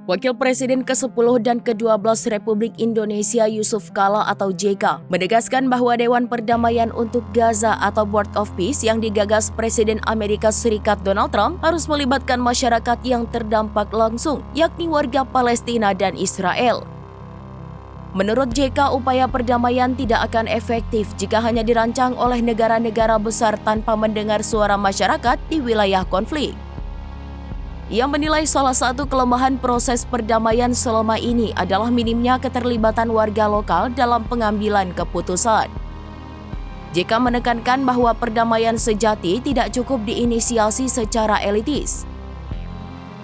Wakil Presiden ke-10 dan ke-12 Republik Indonesia Yusuf Kala atau JK menegaskan bahwa Dewan Perdamaian untuk Gaza atau Board of Peace yang digagas Presiden Amerika Serikat Donald Trump harus melibatkan masyarakat yang terdampak langsung, yakni warga Palestina dan Israel. Menurut JK, upaya perdamaian tidak akan efektif jika hanya dirancang oleh negara-negara besar tanpa mendengar suara masyarakat di wilayah konflik. Ia menilai salah satu kelemahan proses perdamaian selama ini adalah minimnya keterlibatan warga lokal dalam pengambilan keputusan. JK menekankan bahwa perdamaian sejati tidak cukup diinisiasi secara elitis.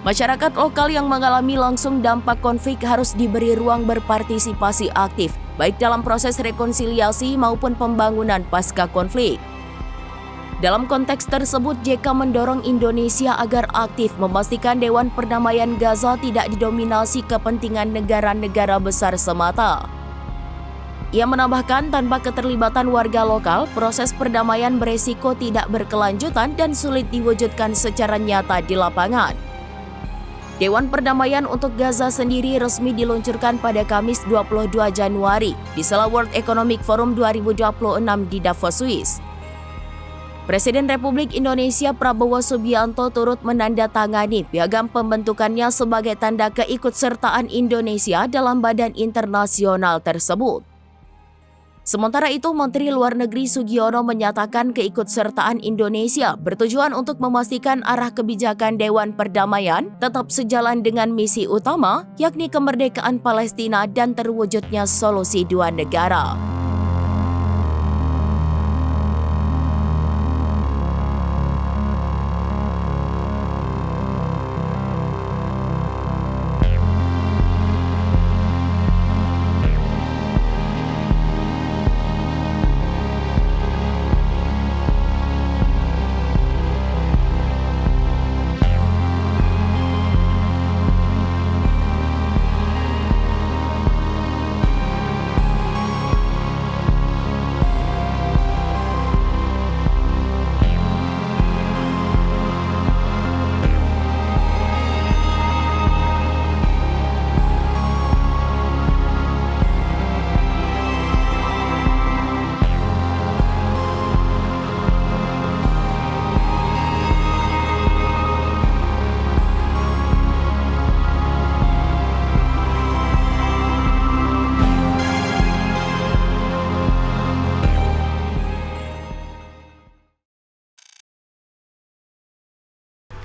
Masyarakat lokal yang mengalami langsung dampak konflik harus diberi ruang berpartisipasi aktif, baik dalam proses rekonsiliasi maupun pembangunan pasca konflik. Dalam konteks tersebut, JK mendorong Indonesia agar aktif memastikan Dewan Perdamaian Gaza tidak didominasi kepentingan negara-negara besar semata. Ia menambahkan, tanpa keterlibatan warga lokal, proses perdamaian beresiko tidak berkelanjutan dan sulit diwujudkan secara nyata di lapangan. Dewan Perdamaian untuk Gaza sendiri resmi diluncurkan pada Kamis 22 Januari di sela World Economic Forum 2026 di Davos, Swiss. Presiden Republik Indonesia Prabowo Subianto turut menandatangani piagam pembentukannya sebagai tanda keikutsertaan Indonesia dalam badan internasional tersebut. Sementara itu, Menteri Luar Negeri Sugiono menyatakan keikutsertaan Indonesia bertujuan untuk memastikan arah kebijakan Dewan Perdamaian tetap sejalan dengan misi utama, yakni kemerdekaan Palestina dan terwujudnya solusi dua negara.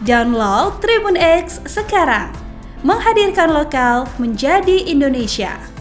Download Tribun X sekarang, menghadirkan lokal menjadi Indonesia.